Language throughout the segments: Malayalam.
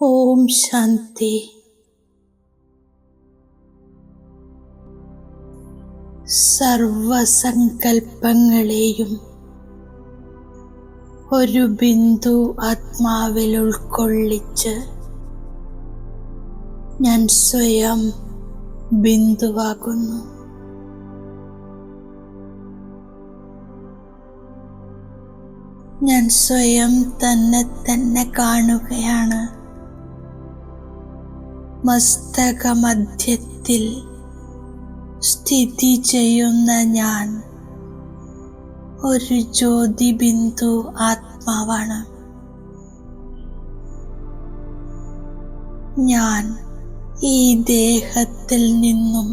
ഓം ശാന്തി. സർവസങ്കൽപ്പങ്ങളെയും ഒരു ബിന്ദു ആത്മാവിൽ ഉൾക്കൊള്ളിച്ച് ഞാൻ സ്വയം ബിന്ദുവാകുന്നു. ഞാൻ സ്വയം തന്നെ കാണുകയാണ്. മസ്തകമധ്യത്തിൽ സ്ഥിതി ചെയ്യുന്ന ഞാൻ ഒരു ജ്യോതിബിന്ദു ആത്മാവാണ്. ഞാൻ ഈ ദേഹത്തിൽ നിന്നും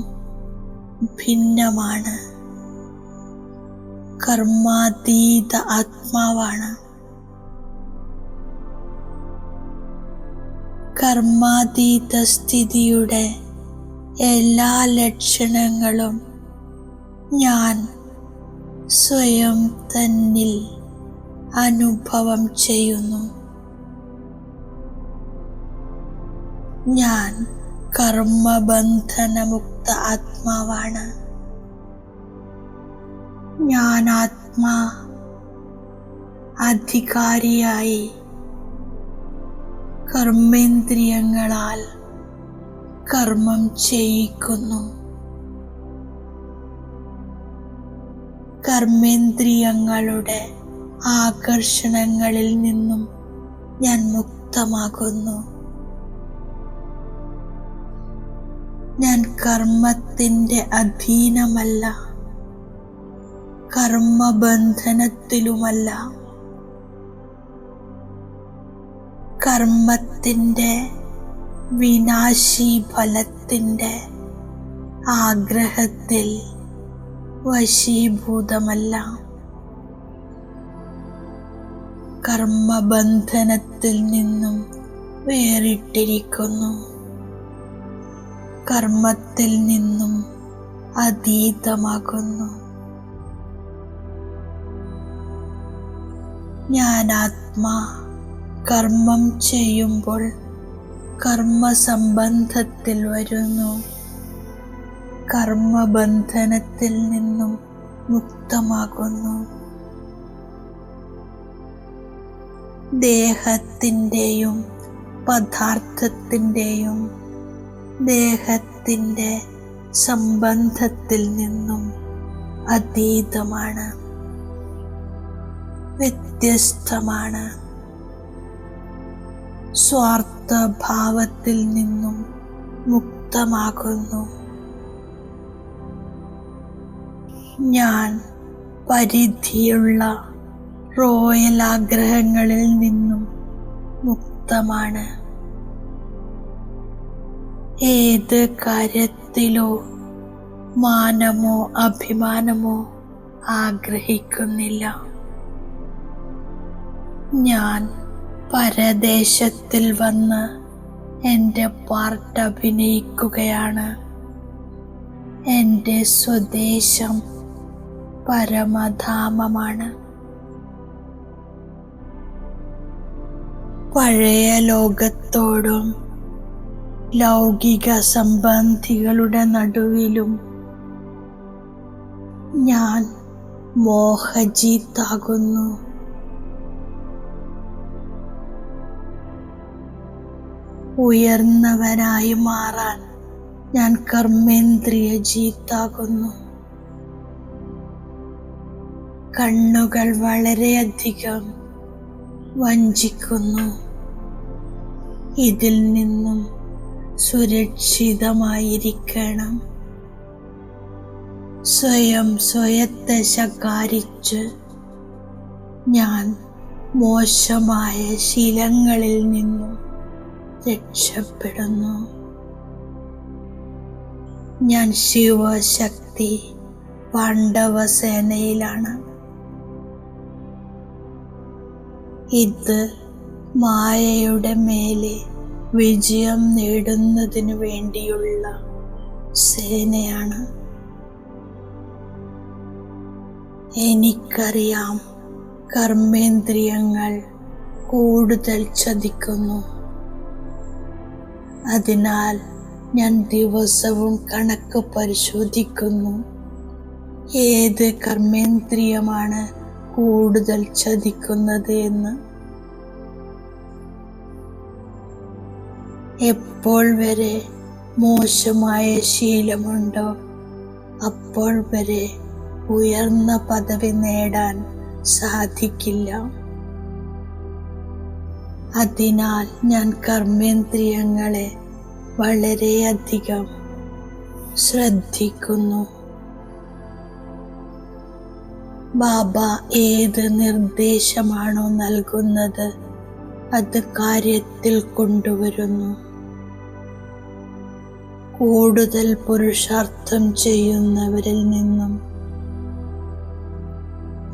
ഭിന്നമാണ്. കർമാതീത ആത്മാവാണ്. കർമാതീത സ്ഥിതിയുടെ എല്ലാ ലക്ഷണങ്ങളും ഞാൻ സ്വയം തന്നിൽ അനുഭവം ചെയ്യുന്നു. ഞാൻ കർമ്മബന്ധനമുക്ത ആത്മാവാണ്. ഞാൻ ആത്മാ അധികാരിയായി കർമ്മേന്ദ്രിയങ്ങളാൽ കർമ്മം ചെയ്യിക്കുന്നു. കർമ്മേന്ദ്രിയങ്ങളുടെ ആകർഷണങ്ങളിൽ നിന്നും ഞാൻ മുക്തമാകുന്നു. ഞാൻ കർമ്മത്തിന്റെ അധീനമല്ല, കർമ്മബന്ധനത്തിലുമല്ല. കർമ്മത്തിന്റെ വിനാശി ഫലത്തിന്റെ ആഗ്രഹത്തിൽ വശീഭൂതമല്ല. കർമ്മബന്ധനത്തിൽ നിന്നും വേറിട്ടിരിക്കുന്നു. കർമ്മത്തിൽ നിന്നും അതീതമാകുന്നു. ഞാൻ ആത്മാ കർമ്മം ചെയ്യുമ്പോൾ കർമ്മസംബന്ധത്തിൽ വരുന്നു. കർമ്മബന്ധനത്തിൽ നിന്നും മുക്തമാകുന്നു. ദേഹത്തിൻ്റെയും പദാർത്ഥത്തിൻ്റെയും ദേഹത്തിൻ്റെ സംബന്ധത്തിൽ നിന്നും അതീതമാണ്, വ്യത്യസ്തമാണ്. സ്വാർത്ഥഭാവത്തിൽ നിന്നും മുക്തമാകുന്നു. ഞാൻ പരിധിയുള്ള റോയൽ ആഗ്രഹങ്ങളിൽ നിന്നും മുക്തമാണ്. ഏത് കാര്യത്തിലോ മാനമോ അഭിമാനമോ ആഗ്രഹിക്കുന്നില്ല. ഞാൻ പരദേശത്തിൽ വന്ന് എൻ്റെ പാർട്ട് അഭിനയിക്കുകയാണ്. എൻ്റെ സ്വദേശം പരമധാമമാണ്. പഴയ ലോകത്തോടും ലൗകിക സംബന്ധികളുടെ നടുവിലും ഞാൻ മോഹജീത്താകുന്നു. ഉയർന്നവനായി മാറാൻ ഞാൻ കർമ്മേന്ദ്രിയ ജീത്താകുന്നു. കണ്ണുകൾ വളരെയധികം വഞ്ചിക്കുന്നു. ഇതിൽ നിന്നും സുരക്ഷിതമായിരിക്കണം. സ്വയത്തെ ശകാരിച്ച് ഞാൻ മോശമായ ശീലങ്ങളിൽ നിന്നും രക്ഷപ്പെടുന്നു. ഞാൻ ശിവശക്തി പാണ്ഡവസേനയിലാണ്. ഇത് മായയുടെ മേലെ വിജയം നേടുന്നതിനു വേണ്ടിയുള്ള സേനയാണ്. എനിക്കറിയാം, കർമ്മേന്ദ്രിയങ്ങൾ കൂടുതൽ ചതിക്കുന്നു. അതിനാൽ ഞാൻ ദിവസവും കണക്ക് പരിശോധിക്കുന്നു. ഏത് കർമ്മേന്ദ്രിയമാണ് കൂടുതൽ ചതിക്കുന്നത് എന്ന്. എപ്പോൾ വരെ മോശമായ ശീലമുണ്ടോ അപ്പോൾ വരെ ഉയർന്ന പദവി നേടാൻ സാധിക്കില്ല. അതിനാൽ ഞാൻ കർമ്മേന്ദ്രിയങ്ങളെ വളരെയധികം ശ്രദ്ധിക്കുന്നു. ബാബ ഏത് നിർദ്ദേശമാണോ നൽകുന്നത് അത് കാര്യത്തിൽ കൊണ്ടുവരുന്നു. കൂടുതൽ പുരുഷാർത്ഥം ചെയ്യുന്നവരിൽ നിന്നും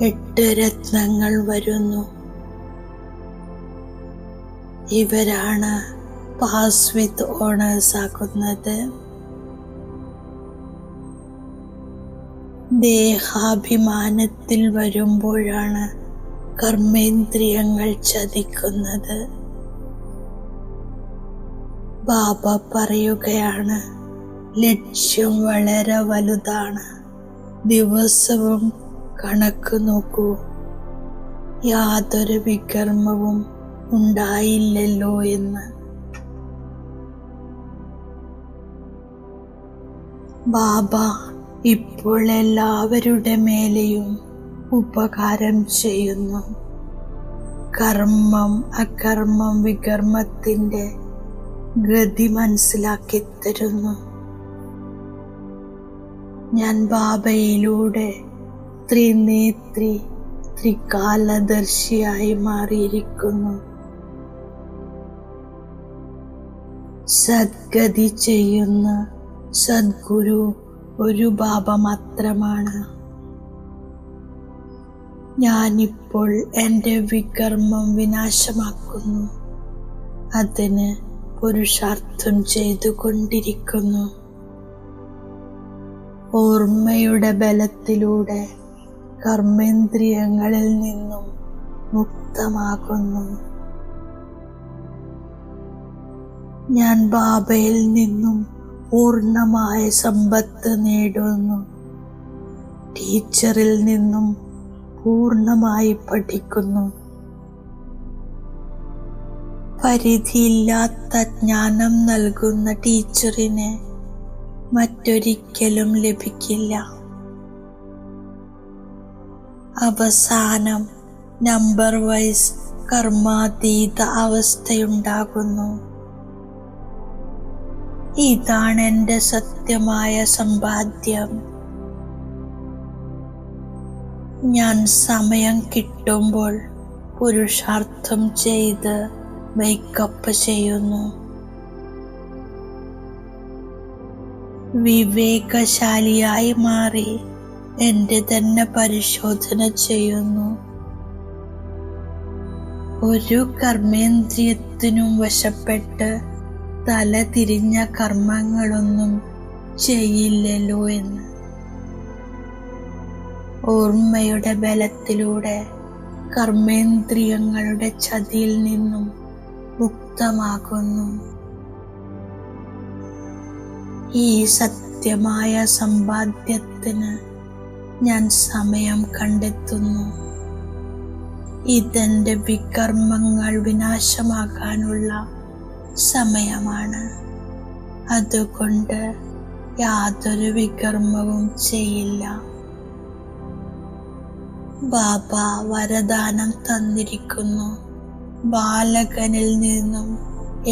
8 രത്നങ്ങൾ വരുന്നു. ഇവരാണ് പാസ് വിത്ത് ഓണേഴ്സ് ആകുന്നത്. ദേഹാഭിമാനത്തിൽ വരുമ്പോഴാണ് കർമ്മേന്ദ്രിയങ്ങൾ ചതിക്കുന്നത്. ബാബ പറയുകയാണ്, ലക്ഷ്യം വളരെ വലുതാണ്. ദിവസവും കണക്ക് നോക്കൂ. യാതൊരു വികർമ്മവും ഉണ്ടായില്ലല്ലോ എന്ന്. ബാബ ഇപ്പോൾ എല്ലാവരുടെ മേലെയും ഉപകാരം ചെയ്യുന്നു. കർമ്മം അകർമ്മം വികർമ്മത്തിന്റെ ഗതി മനസ്സിലാക്കി തരുന്നു. ഞാൻ ബാബയിലൂടെ ത്രിനേത്രി ത്രികാലദർശിയായി മാറിയിരിക്കുന്നു. സദ്ഗതി ചെയ്യുന്ന സദ്ഗുരു ഒരു ബാബ മാത്രമാണ്. ഞാനിപ്പോൾ എൻ്റെ വികർമ്മം വിനാശമാക്കുന്നു. അതിന് പുരുഷാർത്ഥം ചെയ്തുകൊണ്ടിരിക്കുന്നു. ഓർമ്മയുടെ ബലത്തിലൂടെ കർമ്മേന്ദ്രിയങ്ങളിൽ നിന്നും മുക്തമാകുന്നു. ഞാൻ ബാബയിൽ നിന്നും പൂർണ്ണമായ സമ്പത്ത് നേടുന്നു. ടീച്ചറിൽ നിന്നും പൂർണ്ണമായി പഠിക്കുന്നു. പരിധിയില്ലാത്ത ജ്ഞാനം നൽകുന്ന ടീച്ചറിനെ മറ്റൊരിക്കലും ലഭിക്കില്ല. അവസാനം നമ്പർ വൈസ് കർമാതീത അവസ്ഥയുണ്ടാകുന്നു. ഇതാണ് എൻ്റെ സത്യമായ സമ്പാദ്യം. ഞാൻ സമയം കിട്ടുമ്പോൾ പുരുഷാർത്ഥം ചെയ്ത് മേക്കപ്പ് ചെയ്യുന്നു. വിവേകശാലിയായി മാറി എൻ്റെ തന്നെ പരിശോധന ചെയ്യുന്നു. ഒരു കർമ്മേന്ദ്രിയത്തിനും വശപ്പെട്ട് തല തിരിഞ്ഞ കർമ്മങ്ങളൊന്നും ചെയ്യില്ലല്ലോ എന്ന്. ഓർമ്മയുടെ ബലത്തിലൂടെ കർമ്മേന്ദ്രിയങ്ങളുടെ ചതിയിൽ നിന്നും മുക്തമാകുന്നു. ഈ സത്യമായ സമ്പാദ്യത്തിന് ഞാൻ സമയം കണ്ടെത്തുന്നു. ഇതെന്റെ വികർമ്മങ്ങൾ വിനാശമാകാനുള്ള സമയമാണ്. അതുകൊണ്ട് യാതൊരു വികർമ്മവും ചെയ്യില്ല. ബാബ വരദാനം തന്നിരിക്കുന്നു. ബാലകനിൽ നിന്നും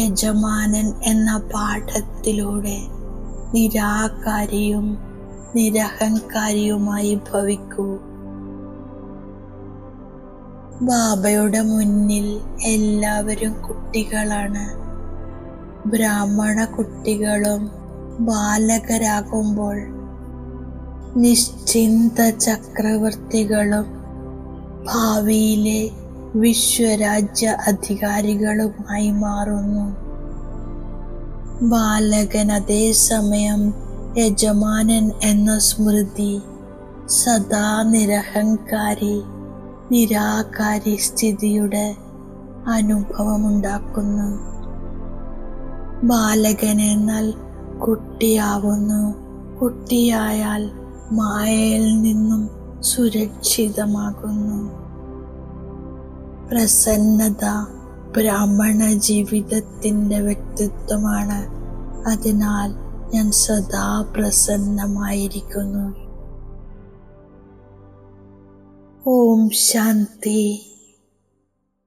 യജമാനൻ എന്ന പാഠത്തിലൂടെ നിരാകാരിയും നിരഹങ്കാരിയുമായി ഭവിക്കൂ. ബാബയുടെ മുന്നിൽ എല്ലാവരും കുട്ടികളാണ്. ബ്രാഹ്മണ കുട്ടികളും ബാലകരാകുമ്പോൾ നിശ്ചിന്ത ചക്രവർത്തികളും ഭാവിയിലെ വിശ്വരാജ്യ അധികാരികളുമായി മാറുന്നു. ബാലകൻ അതേസമയം യജമാനൻ എന്ന സ്മൃതി സദാ നിരഹങ്കാരി നിരാകാരി സ്ഥിതിയുടെ അനുഭവമുണ്ടാക്കുന്നു. ബാലകനെന്നാൽ കുട്ടിയാവുന്നു. കുട്ടിയായാൽ മായയിൽ നിന്നും സുരക്ഷിതമാകുന്നു. പ്രസന്നത ബ്രാഹ്മണ ജീവിതത്തിൻ്റെ വ്യക്തിത്വമാണ്. അതിനാൽ ഞാൻ സദാ പ്രസന്നമായിരിക്കുന്നു. ഓം ശാന്തി.